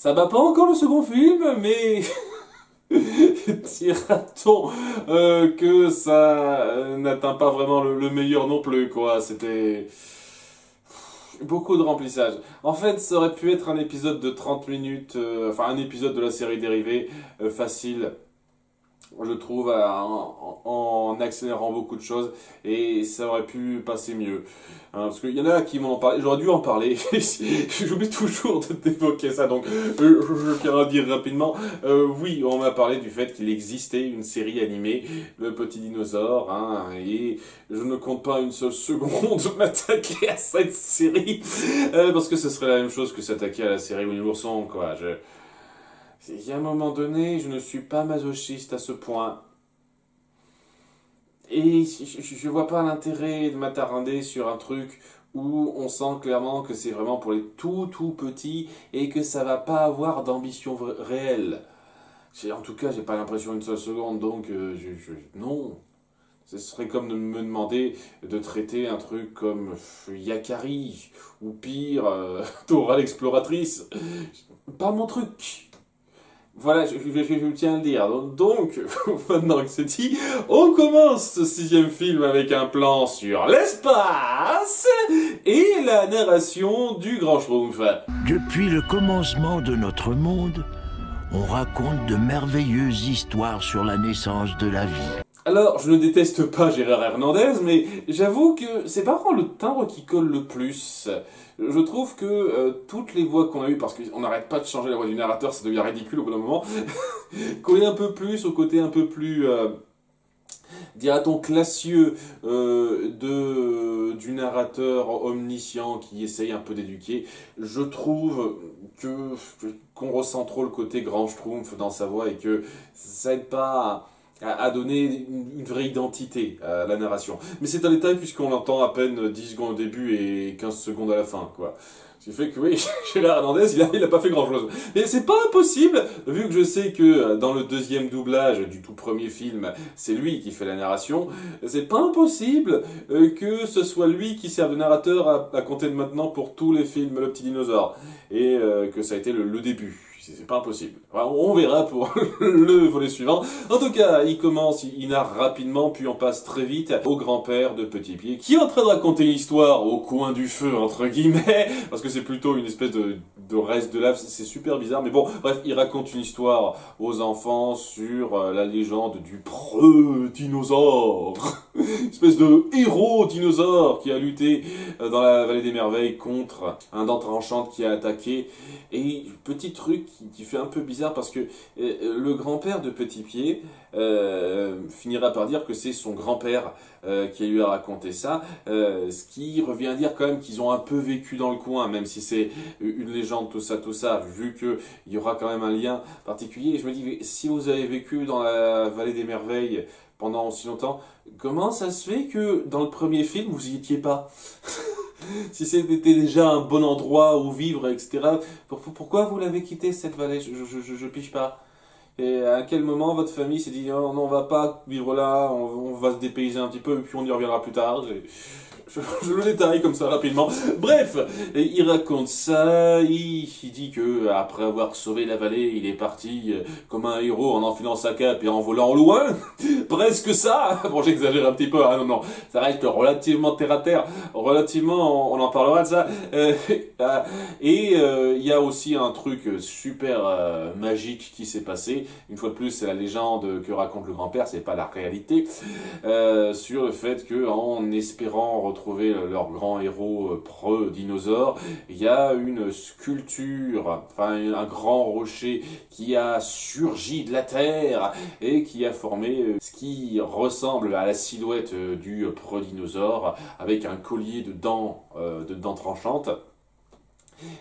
Ça bat pas encore le second film, mais dira-t-on que ça n'atteint pas vraiment le meilleur non plus, quoi. C'était beaucoup de remplissage. En fait, ça aurait pu être un épisode de 30 minutes, enfin un épisode de la série dérivée, facile, je trouve, en accélérant beaucoup de choses, et ça aurait pu passer mieux. Parce qu'il y en a qui m'en ont parlé, j'aurais dû en parler, j'oublie toujours d'évoquer ça, donc je tiens à le dire rapidement. Oui, on m'a parlé du fait qu'il existait une série animée, Le Petit Dinosaure, hein, et je ne compte pas une seule seconde m'attaquer à cette série, parce que ce serait la même chose que s'attaquer à la série Winnie l'ourson, quoi. Il y a un moment donné, je ne suis pas masochiste à ce point. Et je vois pas l'intérêt de m'attarder sur un truc où on sent clairement que c'est vraiment pour les tout petits et que ça va pas avoir d'ambition réelle. En tout cas, j'ai pas l'impression une seule seconde, donc non. Ce serait comme de me demander de traiter un truc comme Yakari, ou pire, Dora l'exploratrice. Pas mon truc. Voilà, je tiens à le dire. Donc, maintenant que c'est dit, on commence ce sixième film avec un plan sur l'espace et la narration du Grand Schtroumpf. Depuis le commencement de notre monde, on raconte de merveilleuses histoires sur la naissance de la vie. Alors, je ne déteste pas Gérard Hernandez, mais j'avoue que c'est pas vraiment le timbre qui colle le plus. Je trouve que toutes les voix qu'on a eues, parce qu'on n'arrête pas de changer la voix du narrateur, ça devient ridicule au bout d'un moment, coller un peu plus au côté un peu plus, dira-t-on, classieux du narrateur omniscient qui essaye un peu d'éduquer. Je trouve qu'on ressent trop le côté grand schtroumpf dans sa voix et que ça aide pas à donner une vraie identité à la narration. Mais c'est un détail puisqu'on l'entend à peine 10 secondes au début et 15 secondes à la fin, quoi. Ce qui fait que oui, Gérard Hernandez, il a pas fait grand chose. Mais c'est pas impossible, vu que je sais que dans le deuxième doublage du tout premier film, c'est lui qui fait la narration, c'est pas impossible que ce soit lui qui serve de narrateur à compter de maintenant pour tous les films Le Petit Dinosaure. Et que ça a été le début. C'est pas impossible. Enfin, on verra pour le volet suivant. En tout cas, il commence, il narre rapidement, puis on passe très vite au grand-père de Petit Pied, qui est en train de raconter l'histoire au coin du feu, entre guillemets, parce que c'est plutôt une espèce de reste de lave, c'est super bizarre, mais bon, bref, il raconte une histoire aux enfants sur la légende du preux dinosaure, une espèce de héros dinosaure qui a lutté dans la vallée des merveilles contre un dent tranchante qui a attaqué. Et petit truc qui fait un peu bizarre parce que le grand-père de Petit Pied finira par dire que c'est son grand-père qui a eu à raconter ça, ce qui revient à dire quand même qu'ils ont un peu vécu dans le coin, même si c'est une légende, tout ça, vu qu'il y aura quand même un lien particulier. Et je me dis, si vous avez vécu dans la vallée des merveilles pendant aussi longtemps, comment ça se fait que dans le premier film, vous y étiez pas? Si c'était déjà un bon endroit où vivre, etc. Pourquoi vous l'avez quitté cette vallée? Je pige pas. Et à quel moment votre famille s'est dit oh, non, on va pas vivre là, on va se dépayser un petit peu et puis on y reviendra plus tard. Je le détaille comme ça rapidement. Bref, il raconte ça, il dit que après avoir sauvé la vallée, il est parti comme un héros en enfilant sa cape et en volant au loin. Presque ça. Bon, j'exagère un petit peu, hein, non, ça reste relativement terre à terre, relativement, on en parlera de ça. Et il y a aussi un truc super magique qui s'est passé. Une fois de plus, c'est la légende que raconte le grand-père, c'est pas la réalité, sur le fait que en espérant retrouver leur grand héros preux dinosaure, il y a une sculpture, enfin un grand rocher qui a surgi de la terre et qui a formé ce qui ressemble à la silhouette du preux dinosaure avec un collier de dents tranchantes.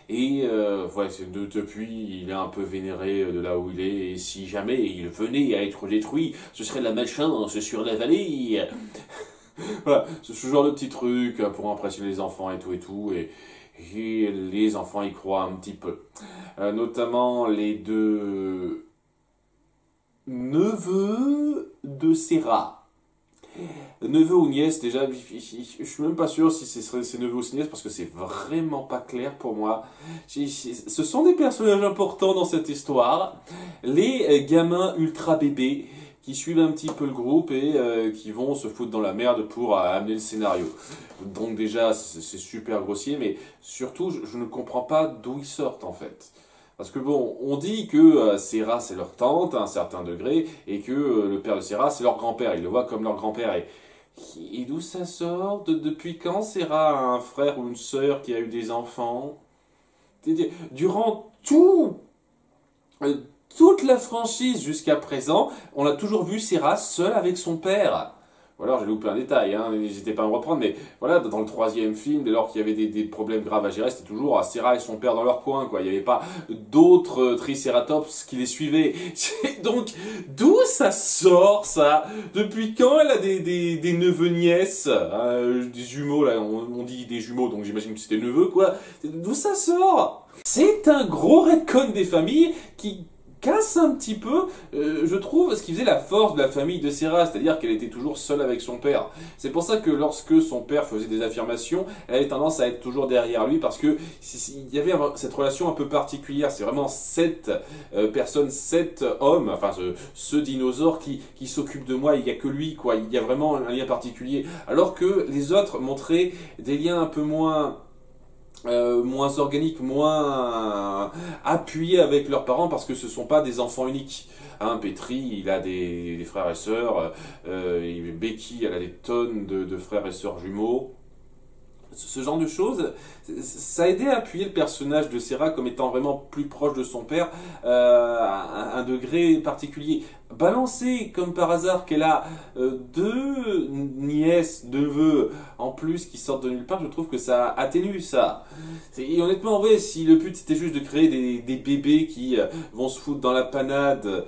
Et voilà, depuis, il est un peu vénéré de là où il est, et si jamais il venait à être détruit, ce serait la malchance sur la vallée. Voilà, ce genre de petits trucs pour impressionner les enfants et tout, et les enfants y croient un petit peu. Notamment les deux neveux de Serra. Neveu ou nièce, déjà, je suis même pas sûr si ce serait ses neveux ou ses nièces, parce que c'est vraiment pas clair pour moi. Ce sont des personnages importants dans cette histoire. Les gamins ultra bébés qui suivent un petit peu le groupe et qui vont se foutre dans la merde pour amener le scénario. Donc déjà, c'est super grossier, mais surtout, je ne comprends pas d'où ils sortent en fait. Parce que bon, on dit que Sera c'est leur tante à un certain degré, et que le père de Sera c'est leur grand-père, ils le voient comme leur grand-père. Et d'où ça sort? Depuis quand Sera a un frère ou une sœur qui a eu des enfants? Durant toute la franchise jusqu'à présent, on a toujours vu Sera seule avec son père. Ou alors j'ai loupé un détail, hein, n'hésitez pas à me reprendre, mais voilà, dans le troisième film, dès lors qu'il y avait des problèmes graves à gérer, c'était toujours Sera et son père dans leur coin, quoi. Il n'y avait pas d'autres Triceratops qui les suivaient. Donc, d'où ça sort, ça? Depuis quand elle a des neveux-nièces, des jumeaux, là, on dit des jumeaux, donc j'imagine que c'était neveux, quoi. D'où ça sort? C'est un gros retcon des familles qui casse un petit peu, je trouve, ce qui faisait la force de la famille de Sera, c'est-à-dire qu'elle était toujours seule avec son père. C'est pour ça que lorsque son père faisait des affirmations, elle avait tendance à être toujours derrière lui, parce que il y avait cette relation un peu particulière. C'est vraiment cette personne, cet homme, enfin ce dinosaure qui s'occupe de moi. Il n'y a que lui, quoi. Il y a vraiment un lien particulier. Alors que les autres montraient des liens un peu moins organiques, moins appuyés avec leurs parents, parce que ce ne sont pas des enfants uniques. Hein, Petri, il a des frères et sœurs, Becky, elle a des tonnes de frères et sœurs jumeaux. Ce genre de choses, ça a aidé à appuyer le personnage de Sera comme étant vraiment plus proche de son père à un degré particulier. Balancer comme par hasard qu'elle a deux nièces, neveux en plus qui sortent de nulle part, je trouve que ça atténue ça. Et honnêtement, en vrai, si le but c'était juste de créer des bébés qui vont se foutre dans la panade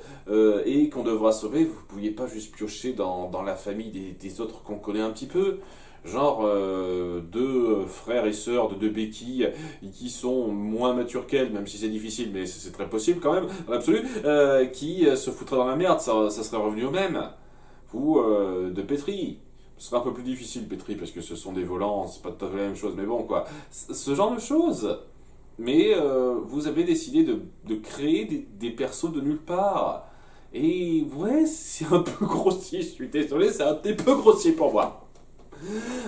et qu'on devra sauver, vous ne pouviez pas juste piocher dans la famille des autres qu'on connaît un petit peu. Genre deux frères et sœurs de deux béquilles qui sont moins matures qu'elle, même si c'est difficile, mais c'est très possible quand même, dans l'absolu, qui se foutraient dans la merde, ça serait revenu au même. Ou de Petri. Ce serait un peu plus difficile, Petri, parce que ce sont des volants, c'est pas tout à fait la même chose, mais bon, quoi. Ce genre de choses. Mais vous avez décidé de créer des persos de nulle part. Et ouais, c'est un peu grossier, je suis désolé, c'est un petit peu grossier pour moi.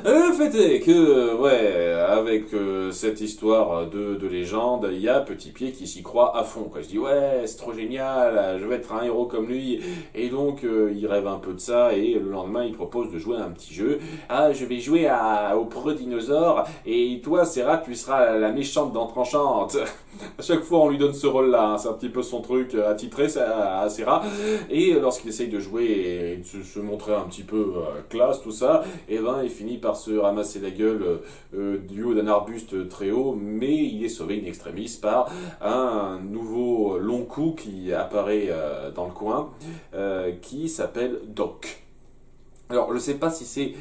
Le fait est que, ouais, avec cette histoire de légende, il y a Petit Pied qui s'y croit à fond, quoi. Je dis, ouais, c'est trop génial, je vais être un héros comme lui. Et donc, il rêve un peu de ça, et le lendemain, il propose de jouer à un petit jeu. Ah, je vais jouer au preux dinosaure, et toi, Sera, tu seras la méchante dans Tranchante. À chaque fois, on lui donne ce rôle-là, hein. C'est un petit peu son truc attitré à Sera. Et lorsqu'il essaye de jouer et de se montrer un petit peu classe, tout ça, et ben, il finit par se ramasser la gueule du haut d'un arbuste très haut, mais il est sauvé in extremis par un nouveau long cou qui apparaît dans le coin, qui s'appelle Doc. Alors, je sais pas si c'est...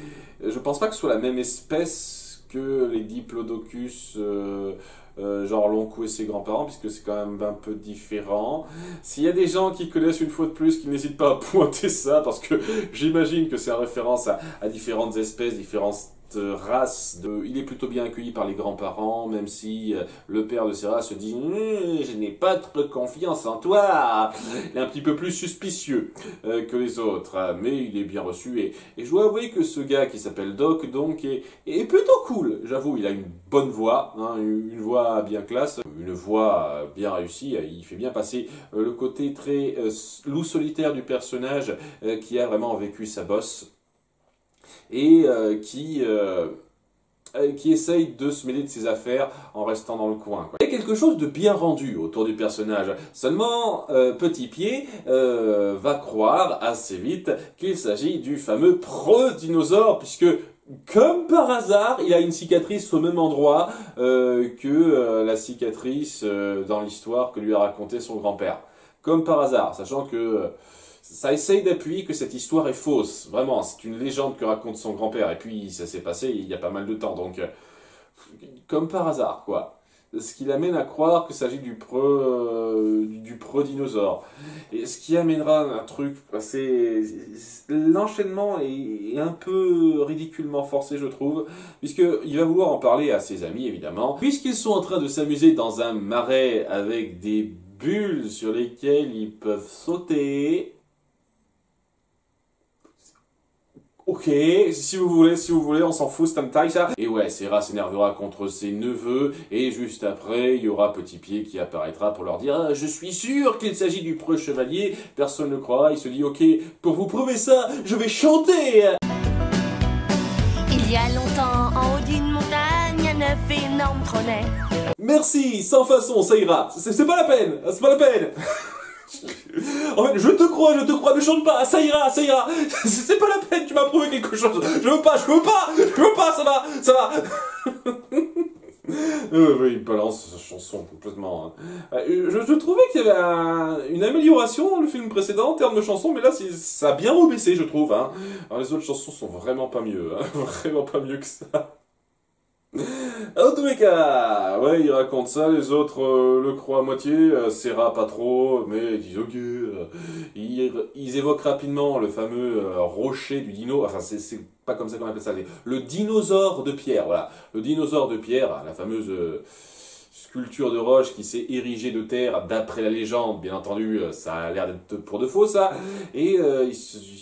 Je pense pas que ce soit la même espèce que les Diplodocus... genre long cou et ses grands-parents, puisque c'est quand même un peu différent. S'il y a des gens qui connaissent une fois de plus, qui n'hésitent pas à pointer ça, parce que j'imagine que c'est en référence à différentes espèces, différentes races. Il est plutôt bien accueilli par les grands-parents, même si le père de Sera se dit je n'ai pas trop confiance en toi. Il est un petit peu plus suspicieux que les autres, mais il est bien reçu. Et je dois avouer que ce gars qui s'appelle Doc, donc, est plutôt cool. J'avoue, il a une bonne voix, hein, une voix bien classe, une voix bien réussie. Il fait bien passer le côté très loup solitaire du personnage qui a vraiment vécu sa bosse. Et qui essaye de se mêler de ses affaires en restant dans le coin, quoi. Il y a quelque chose de bien rendu autour du personnage. Seulement, Petit Pied va croire assez vite qu'il s'agit du fameux preux-dinosaure, puisque, comme par hasard, il a une cicatrice au même endroit que la cicatrice dans l'histoire que lui a raconté son grand-père. Comme par hasard, sachant que... ça essaye d'appuyer que cette histoire est fausse. Vraiment, c'est une légende que raconte son grand-père. Et puis, ça s'est passé il y a pas mal de temps. Donc, comme par hasard, quoi. ce qui l'amène à croire qu'il s'agit du dinosaure. Et ce qui amènera un truc, l'enchaînement est un peu ridiculement forcé, je trouve, puisqu'il va vouloir en parler à ses amis, évidemment, puisqu'ils sont en train de s'amuser dans un marais avec des bulles sur lesquelles ils peuvent sauter. Ok, si vous voulez, on s'en fout, c'est un taille ça. Et ouais, Sera s'énervera contre ses neveux, et juste après, il y aura Petit Pied qui apparaîtra pour leur dire ah, je suis sûr qu'il s'agit du preux chevalier. Personne ne croira, il se dit ok, pour vous prouver ça, je vais chanter. Il y a longtemps, en haut d'une montagne, un œuf énorme trônait. Merci, sans façon, ça ira. C'est pas la peine, c'est pas la peine. En fait, je te crois, ne chante pas, ça ira. C'est pas la peine, tu m'as prouvé quelque chose. Je veux pas, ça va. Oui, il balance sa chanson complètement. Je trouvais qu'il y avait une amélioration dans le film précédent en termes de chansons, mais là, ça a bien rebaissé, je trouve. Hein. Alors, les autres chansons sont vraiment pas mieux, hein. Vraiment pas mieux que ça. En tous les cas, ouais, il raconte ça, les autres le croient à moitié, Sera pas trop, mais ils disent ok. Ils évoquent rapidement le fameux rocher du dino, enfin c'est pas comme ça qu'on appelle ça, le dinosaure de pierre, voilà. Le dinosaure de pierre, la fameuse sculpture de roche qui s'est érigée de terre d'après la légende, bien entendu, ça a l'air d'être pour de faux ça, et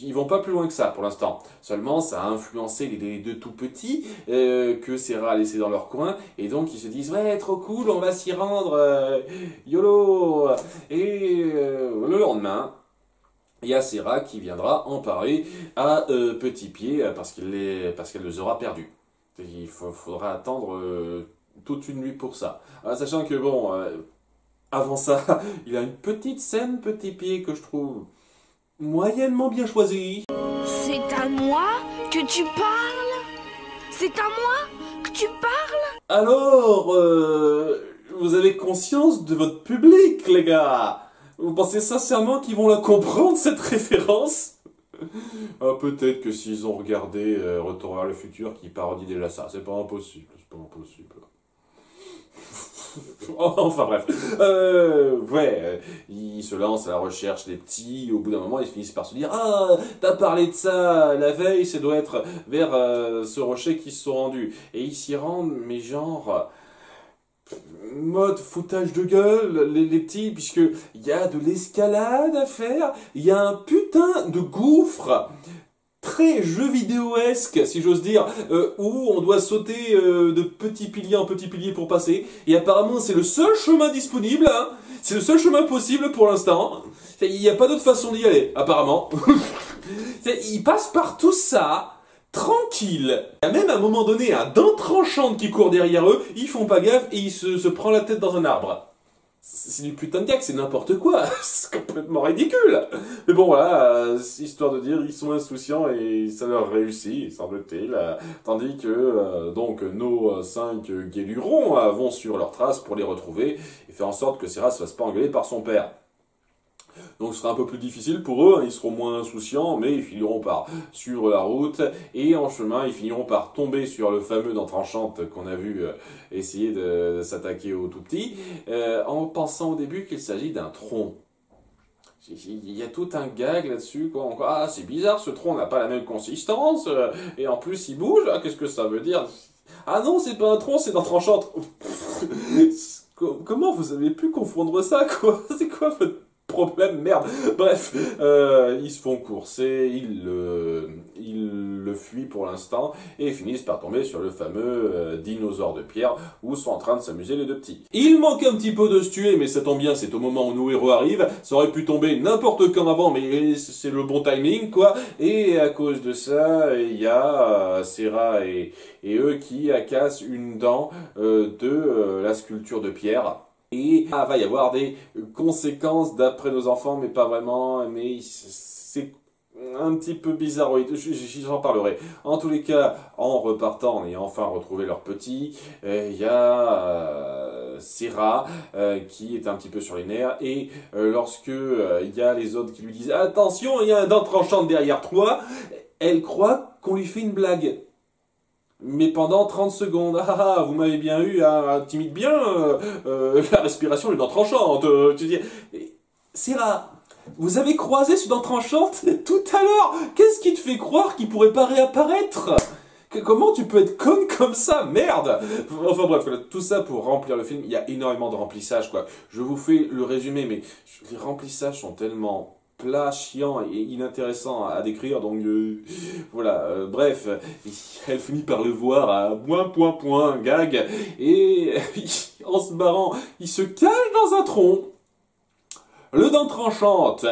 ils vont pas plus loin que ça pour l'instant. Seulement, ça a influencé les deux tout petits que Sera a laissé dans leur coin, et donc ils se disent ouais, trop cool, on va s'y rendre, YOLO. Et le lendemain, il y a Sera qui viendra en parler à Petit Pied parce qu'elle les aura perdus. Il faudra attendre toute une nuit pour ça. Sachant que bon, avant ça, il a une petite scène Petit Pied que je trouve moyennement bien choisie. C'est à moi que tu parles? C'est à moi que tu parles? Alors, vous avez conscience de votre public, les gars? Vous pensez sincèrement qu'ils vont la comprendre, cette référence? Peut-être que s'ils ont regardé Retour vers le futur, qui parodie déjà ça. C'est pas impossible. Enfin bref, ils se lancent à la recherche des petits, au bout d'un moment ils finissent par se dire « Ah, t'as parlé de ça la veille, ça doit être vers ce rocher qu'ils se sont rendus. » Et ils s'y rendent, mais genre... mode foutage de gueule, les petits, puisqu'il y a de l'escalade à faire, il y a un putain de gouffre très jeu vidéo-esque, si j'ose dire, où on doit sauter de petit pilier en petit pilier pour passer, et apparemment c'est le seul chemin disponible, hein. C'est le seul chemin possible pour l'instant, il n'y a pas d'autre façon d'y aller, apparemment. Ils passent par tout ça, tranquille. Il y a même à un moment donné un dent tranchante qui court derrière eux, ils font pas gaffe et ils se prennent la tête dans un arbre. C'est du putain de gag, c'est n'importe quoi, c'est complètement ridicule. Mais bon voilà, histoire de dire, ils sont insouciants et ça leur réussit, semble-t-il. Tandis que donc nos 5 guélurons vont sur leurs traces pour les retrouver et faire en sorte que Sera se fasse pas engueuler par son père. Donc ce sera un peu plus difficile pour eux, hein, ils seront moins insouciants, mais ils finiront par suivre la route, et en chemin, ils finiront par tomber sur le fameux dent tranchante qu'on a vu essayer de s'attaquer aux tout-petits, en pensant au début qu'il s'agit d'un tronc. Il y a tout un gag là-dessus, quoi. Ah, c'est bizarre, ce tronc n'a pas la même consistance, et en plus il bouge, ah, qu'est-ce que ça veut dire? Ah non, c'est pas un tronc, c'est dent tranchante. Comment vous avez pu confondre ça, quoi? C'est quoi votre problème, merde. Bref, ils se font courser, ils le fuient pour l'instant et finissent par tomber sur le fameux dinosaure de pierre où sont en train de s'amuser les deux petits. Il manque un petit peu de se tuer, mais ça tombe bien, c'est au moment où nos héros arrivent. Ça aurait pu tomber n'importe quand avant, mais c'est le bon timing, quoi. Et à cause de ça, il y a Sera et eux qui cassent une dent de la sculpture de pierre. Et va y avoir des conséquences d'après nos enfants, mais pas vraiment, mais c'est un petit peu bizarroïde, j'en parlerai. En tous les cas, en repartant, en ayant enfin retrouvé leur petit, il y a Sera qui est un petit peu sur les nerfs, et lorsque il y a les autres qui lui disent « Attention, il y a un dent tranchante derrière toi », elle croit qu'on lui fait une blague. Mais pendant 30 secondes, vous m'avez bien eu, timide bien, la respiration, les dents tranchantes, tu dis, Sarah, vous avez croisé ce dent tranchante tout à l'heure, qu'est-ce qui te fait croire qu'il pourrait pas réapparaître? Comment tu peux être conne comme ça, merde? Enfin bref, tout ça pour remplir le film, il y a énormément de remplissage, quoi. Je vous fais le résumé, mais les remplissages sont tellement plats, chiants et inintéressants à décrire, donc voilà, bref, elle finit par le voir à point, gag, et en se barrant, il se cache dans un tronc. Le dent tranchante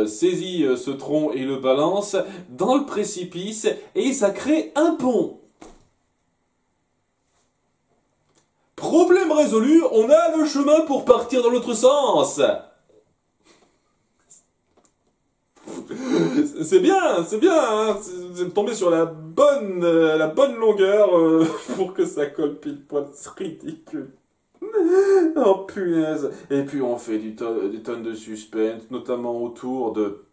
saisit ce tronc et le balance dans le précipice et ça crée un pont. Problème résolu, on a le chemin pour partir dans l'autre sens. C'est bien, hein, c'est tombé sur la bonne longueur pour que ça colle pile poil, c'est ridicule. Oh punaise. Et puis on fait des tonnes de suspense, notamment autour de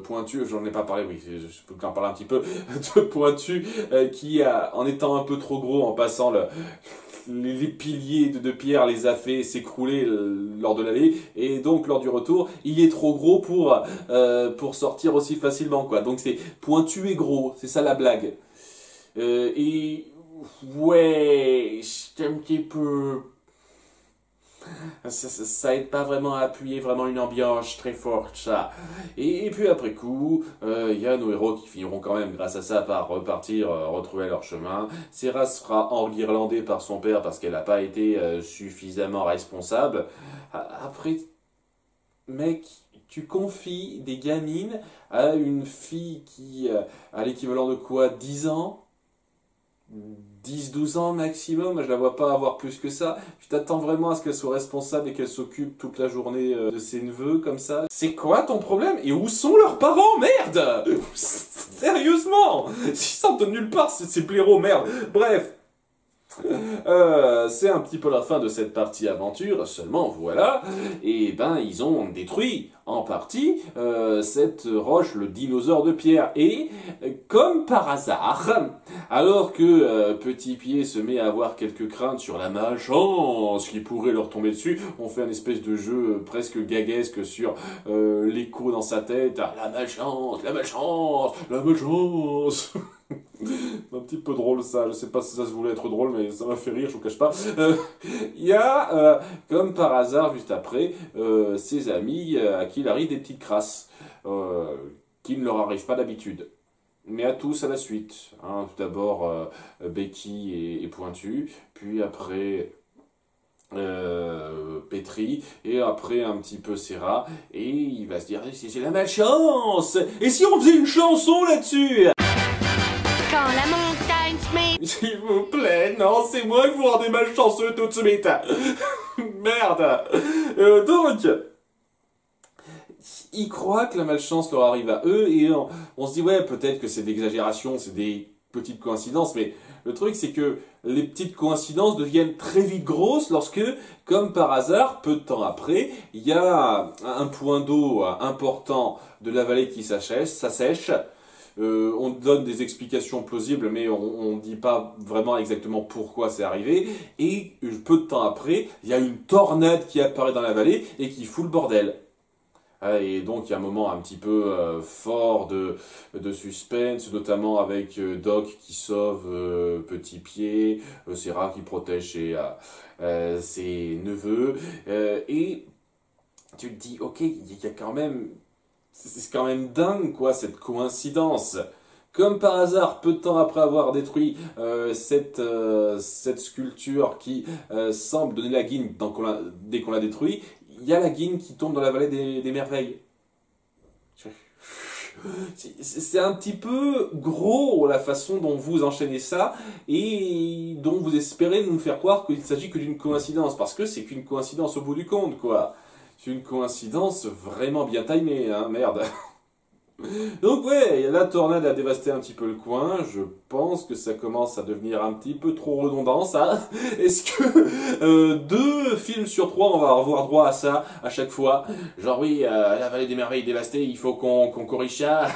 Pointu, j'en ai pas parlé, oui, je peux en parler un petit peu, de Pointu, qui en étant un peu trop gros, en passant les piliers de pierre, les a fait s'écrouler lors de l'allée, et donc lors du retour, il est trop gros pour sortir aussi facilement, quoi. Donc c'est Pointu et gros, c'est ça la blague. Et ouais, c'est un petit peu... Ça aide pas vraiment à appuyer vraiment une ambiance très forte, ça. Et puis après coup, il y a nos héros qui finiront quand même, grâce à ça, par repartir, retrouver leur chemin. Sarah sera enguirlandée par son père parce qu'elle n'a pas été suffisamment responsable. Après, mec, tu confies des gamines à une fille qui a l'équivalent de quoi, 10 ans 10-12 ans maximum, je la vois pas avoir plus que ça. Tu t'attends vraiment à ce qu'elle soit responsable et qu'elle s'occupe toute la journée de ses neveux comme ça. C'est quoi ton problème? Et où sont leurs parents, merde? Sérieusement, ils sortent de nulle part, ces blaireaux, merde. Bref. C'est un petit peu la fin de cette partie aventure, seulement voilà, et ben ils ont détruit en partie cette roche, le dinosaure de pierre, et comme par hasard, alors que Petit Pied se met à avoir quelques craintes sur la malchance qui pourrait leur tomber dessus, on fait un espèce de jeu presque gaguesque sur l'écho dans sa tête, la malchance, la malchance, la malchance. Un petit peu drôle ça, je sais pas si ça se voulait être drôle, mais ça m'a fait rire, je vous cache pas. Il y a, comme par hasard, juste après, ses amis à qui il arrive des petites crasses, qui ne leur arrivent pas d'habitude. Mais à tous à la suite. Hein. Tout d'abord Becky et Pointu, puis après Petri, et après un petit peu Sarah, et il va se dire c'est la malchance. Et si on faisait une chanson là-dessus? Quand la montagne se met... S'il vous plaît, non, c'est moi que vous rendez malchanceux tout de suite. Merde. Donc, ils croient que la malchance leur arrive à eux, et on se dit, ouais, peut-être que c'est d'exagération, c'est des petites coïncidences, mais le truc, c'est que les petites coïncidences deviennent très vite grosses lorsque, comme par hasard, peu de temps après, il y a un point d'eau important de la vallée qui s'assèche. On donne des explications plausibles, mais on ne dit pas vraiment exactement pourquoi c'est arrivé. Et peu de temps après, il y a une tornade qui apparaît dans la vallée et qui fout le bordel. Et donc il y a un moment un petit peu fort de suspense, notamment avec Doc qui sauve Petit Pied, Sarah qui protège ses neveux. Et tu te dis, ok, il y a quand même... C'est quand même dingue, quoi, cette coïncidence. Comme par hasard, peu de temps après avoir détruit cette sculpture qui semble donner la guine dès qu'on l'a détruit, il y a la guine qui tombe dans la vallée des merveilles. C'est un petit peu gros la façon dont vous enchaînez ça et dont vous espérez nous faire croire qu'il ne s'agit que d'une coïncidence, parce que c'est qu'une coïncidence au bout du compte, quoi. C'est une coïncidence vraiment bien timée, hein, merde. Donc ouais, la tornade a dévasté un petit peu le coin, je pense que ça commence à devenir un petit peu trop redondant, ça. Est-ce que 2 films sur 3, on va avoir droit à ça à chaque fois? Genre oui, la vallée des merveilles dévastée, il faut qu'on corrige ça.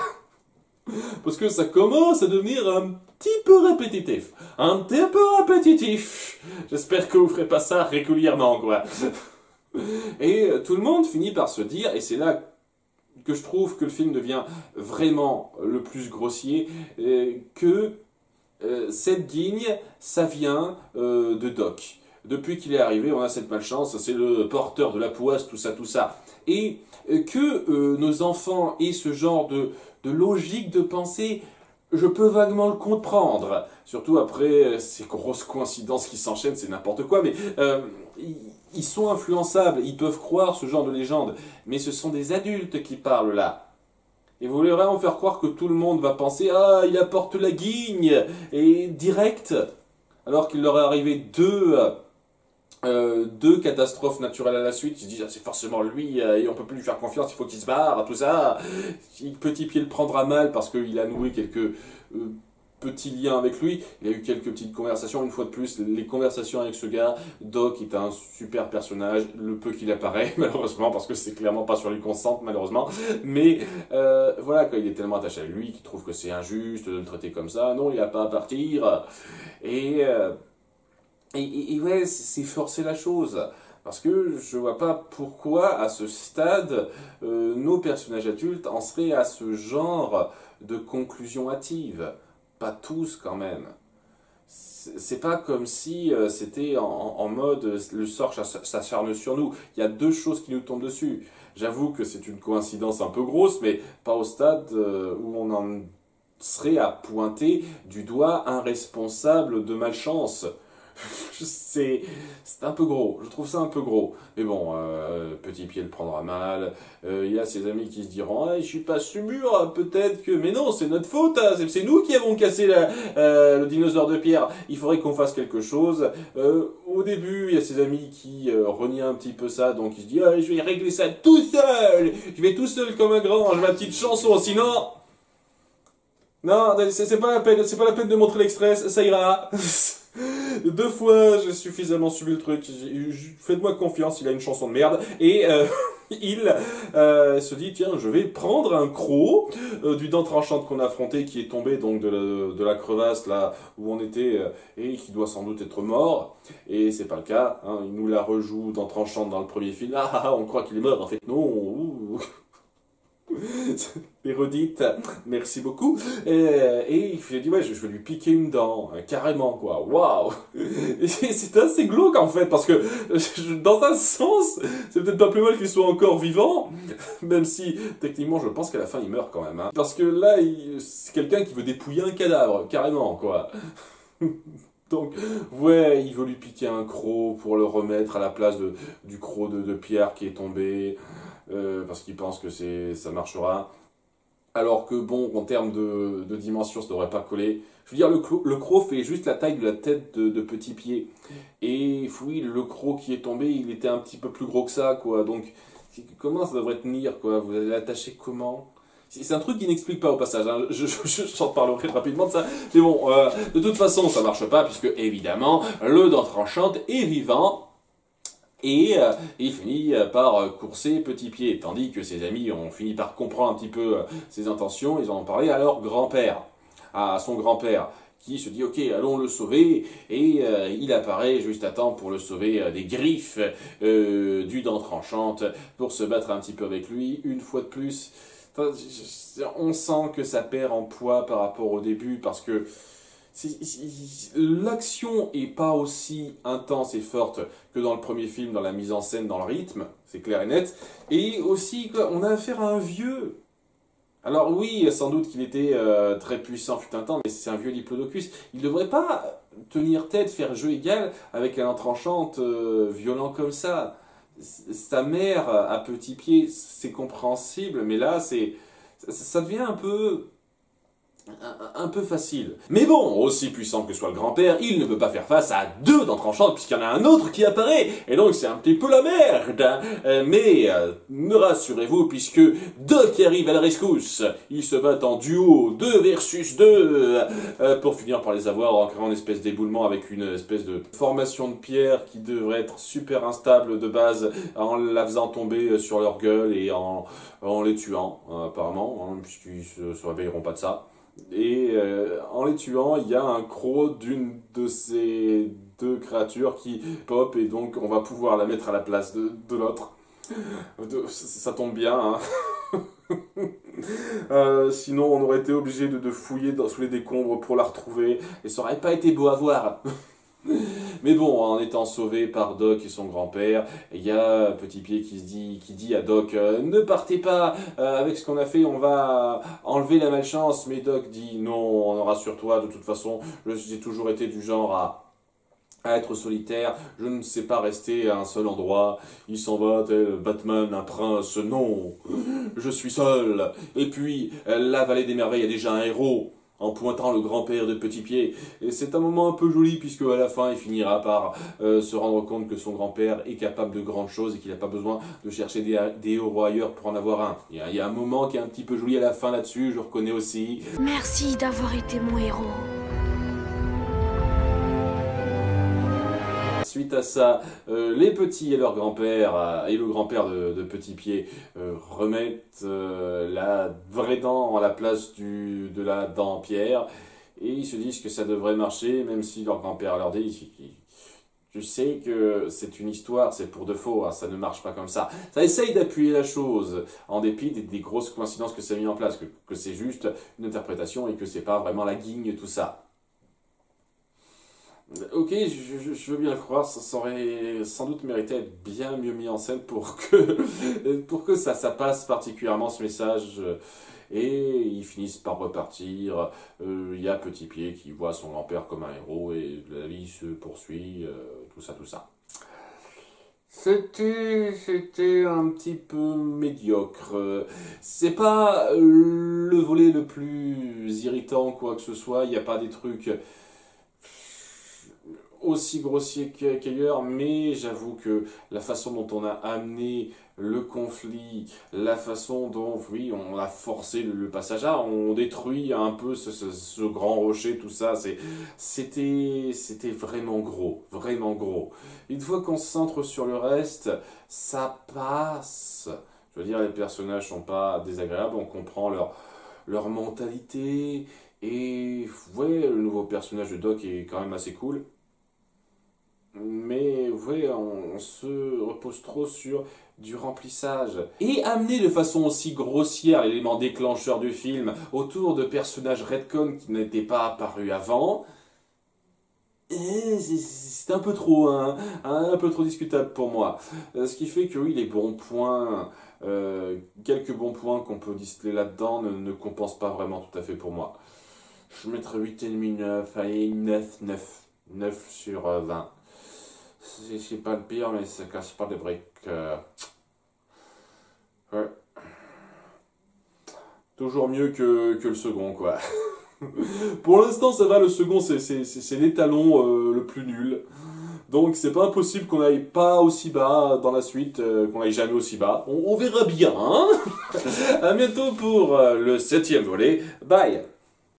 Parce que ça commence à devenir un petit peu répétitif. Un petit peu répétitif. J'espère que vous ferez pas ça régulièrement, quoi. Et tout le monde finit par se dire, et c'est là que je trouve que le film devient vraiment le plus grossier, que cette digne, ça vient de Doc. Depuis qu'il est arrivé, on a cette malchance, c'est le porteur de la poisse, tout ça, tout ça. Et que nos enfants aient ce genre de logique de pensée, je peux vaguement le comprendre. Surtout après ces grosses coïncidences qui s'enchaînent, c'est n'importe quoi, mais ils sont influençables, ils peuvent croire ce genre de légende. Mais ce sont des adultes qui parlent là. Et vous voulez vraiment faire croire que tout le monde va penser « Ah, il apporte la guigne !» et direct, alors qu'il leur est arrivé deux catastrophes naturelles à la suite, ils se disent ah, c'est forcément lui et on peut plus lui faire confiance, il faut qu'il se barre, tout ça. Petit Pied le prendra mal parce qu'il a noué quelques petits liens avec lui, il a eu quelques petites conversations, une fois de plus, les conversations avec ce gars, Doc est un super personnage, le peu qu'il apparaît, malheureusement, parce que c'est clairement pas sur lui qu'on se sente, malheureusement, mais voilà, quand il est tellement attaché à lui, qu'il trouve que c'est injuste de le traiter comme ça, non, il a pas à partir, et ouais, c'est forcer la chose. Parce que je vois pas pourquoi, à ce stade, nos personnages adultes en seraient à ce genre de conclusion hâtive. Pas tous, quand même. C'est pas comme si c'était en mode le sort s'acharne sur nous. Il y a deux choses qui nous tombent dessus. J'avoue que c'est une coïncidence un peu grosse, mais pas au stade où on en serait à pointer du doigt un responsable de malchance. C'est un peu gros, je trouve ça un peu gros. Mais bon, Petit Pied le prendra mal. Il y a ses amis qui se diront ah, je suis pas sûr, peut-être que. Mais non, c'est notre faute, hein, c'est nous qui avons cassé le dinosaure de pierre. Il faudrait qu'on fasse quelque chose. Au début, il y a ses amis qui renient un petit peu ça, donc il se dit ah, je vais régler ça tout seul. Je vais tout seul comme un grand, j'ai ma petite chanson, sinon. Non, c'est pas la peine, c'est pas la peine de montrer l'extrait, ça ira. 2 fois, j'ai suffisamment subi le truc. Faites-moi confiance, il a une chanson de merde. Et il se dit, tiens, je vais prendre un croc du dent tranchante qu'on a affronté, qui est tombé donc de la crevasse là où on était, et qui doit sans doute être mort. Et c'est pas le cas. Hein, il nous la rejoue dent tranchante dans le premier film. Ah, on croit qu'il est mort. En fait, non. Ouh. Les redites, merci beaucoup. Et il s'est dit, ouais, je vais lui piquer une dent, carrément, quoi. Waouh! C'est assez glauque, en fait, parce que, dans un sens, c'est peut-être pas plus mal qu'il soit encore vivant, même si, techniquement, je pense qu'à la fin, il meurt quand même. Hein. Parce que là, c'est quelqu'un qui veut dépouiller un cadavre, carrément, quoi. Donc, ouais, il veut lui piquer un croc pour le remettre à la place du croc de pierre qui est tombé. Parce qu'il pense que ça marchera. Alors que bon, en termes de dimension, ça ne devrait pas coller. Je veux dire, le croc fait juste la taille de la tête de Petit Pied. Et oui, le croc qui est tombé, il était un petit peu plus gros que ça, quoi. Donc, comment ça devrait tenir, quoi? Vous allez l'attacher comment? C'est un truc qui n'explique pas au passage, hein. J'en parlerai rapidement de ça. Mais bon, de toute façon, ça marche pas, puisque évidemment, le dent tranchante est vivant. Et il finit par courser Petit Pied, tandis que ses amis ont fini par comprendre un petit peu ses intentions, ils en ont parlé à leur grand-père, à son grand-père, qui se dit ok, allons le sauver, et il apparaît juste à temps pour le sauver des griffes du dent tranchante, pour se battre un petit peu avec lui, une fois de plus. Enfin, on sent que ça perd en poids par rapport au début, parce que l'action est pas aussi intense et forte que dans le premier film, dans la mise en scène, dans le rythme, c'est clair et net. Et aussi, on a affaire à un vieux. Alors oui, sans doute qu'il était très puissant fut un temps, mais c'est un vieux diplodocus. Il devrait pas tenir tête, faire jeu égal avec un tranchante violent comme ça. Sa mère, à Petit Pied, c'est compréhensible, mais là, ça devient un peu un peu facile. Mais bon, aussi puissant que soit le grand-père, il ne peut pas faire face à deux dents tranchantes puisqu'il y en a un autre qui apparaît. Et donc c'est un petit peu la merde. Mais ne rassurez-vous puisque Doc arrive à la rescousse. Ils se battent en duo 2 versus 2 pour finir par les avoir en créant une espèce d'éboulement avec une espèce de formation de pierre qui devrait être super instable de base en la faisant tomber sur leur gueule et en les tuant apparemment, hein, puisqu'ils se réveilleront pas de ça. Et en les tuant, il y a un croc d'une de ces deux créatures qui pop et donc on va pouvoir la mettre à la place de l'autre. Ça tombe bien, hein. Sinon on aurait été obligé de fouiller sous les décombres pour la retrouver et ça aurait pas été beau à voir. Mais bon, en étant sauvé par Doc et son grand-père, il y a Petit Pied qui dit à Doc ne partez pas, avec ce qu'on a fait, on va enlever la malchance. Mais Doc dit non, on rassure-toi, de toute façon, j'ai toujours été du genre à être solitaire, je ne sais pas rester à un seul endroit, il s'en va tel Batman, un prince, non, je suis seul. Et puis, la vallée des merveilles a déjà un héros, en pointant le grand-père de Petit Pied. Et c'est un moment un peu joli, puisque à la fin, il finira par se rendre compte que son grand-père est capable de grandes choses et qu'il n'a pas besoin de chercher des héros ailleurs pour en avoir un. Il y a un moment qui est un petit peu joli à la fin là-dessus, je reconnais aussi. Merci d'avoir été mon héros. Suite à ça, les petits et leur grand-père, et le grand-père de Petit Pied, remettent la vraie dent à la place de la dent en pierre, et ils se disent que ça devrait marcher, même si leur grand-père leur dit tu sais que c'est une histoire, c'est pour de faux, hein, ça ne marche pas comme ça. Ça essaye d'appuyer la chose, en dépit des grosses coïncidences que ça a mis en place, que c'est juste une interprétation et que c'est pas vraiment la guigne, tout ça. Ok, je veux bien le croire, ça aurait sans doute mérité d'être bien mieux mis en scène pour que ça passe particulièrement ce message. Et ils finissent par repartir. Il y a Petit Pied qui voit son grand-père comme un héros et la vie se poursuit, tout ça. C'était un petit peu médiocre. C'est pas le volet le plus irritant, quoi que ce soit. Il n'y a pas des trucs aussi grossier qu'ailleurs, mais j'avoue que la façon dont on a amené le conflit, la façon dont, oui, on a forcé le passage là, on détruit un peu ce grand rocher, tout ça, c'était vraiment gros, vraiment gros. Une fois qu'on se centre sur le reste, ça passe. Je veux dire, les personnages sont pas désagréables, on comprend leur mentalité, et ouais, le nouveau personnage de Doc est quand même assez cool. Mais ouais, on se repose trop sur du remplissage. Et amener de façon aussi grossière l'élément déclencheur du film autour de personnages retcon qui n'étaient pas apparus avant, c'est un peu trop, hein, un peu trop discutable pour moi. Ce qui fait que oui, les bons points, quelques bons points qu'on peut distiller là-dedans ne compensent pas vraiment tout à fait pour moi. Je mettrais 8,5, 9, allez, 9 sur 20. C'est pas le pire, mais ça casse pas des briques. Ouais. Toujours mieux que le second, quoi. Pour l'instant, ça va, le second, c'est l'étalon le plus nul. Donc, c'est pas impossible qu'on aille pas aussi bas dans la suite, qu'on aille jamais aussi bas. On verra bien, hein. À bientôt pour le 7e volet. Bye.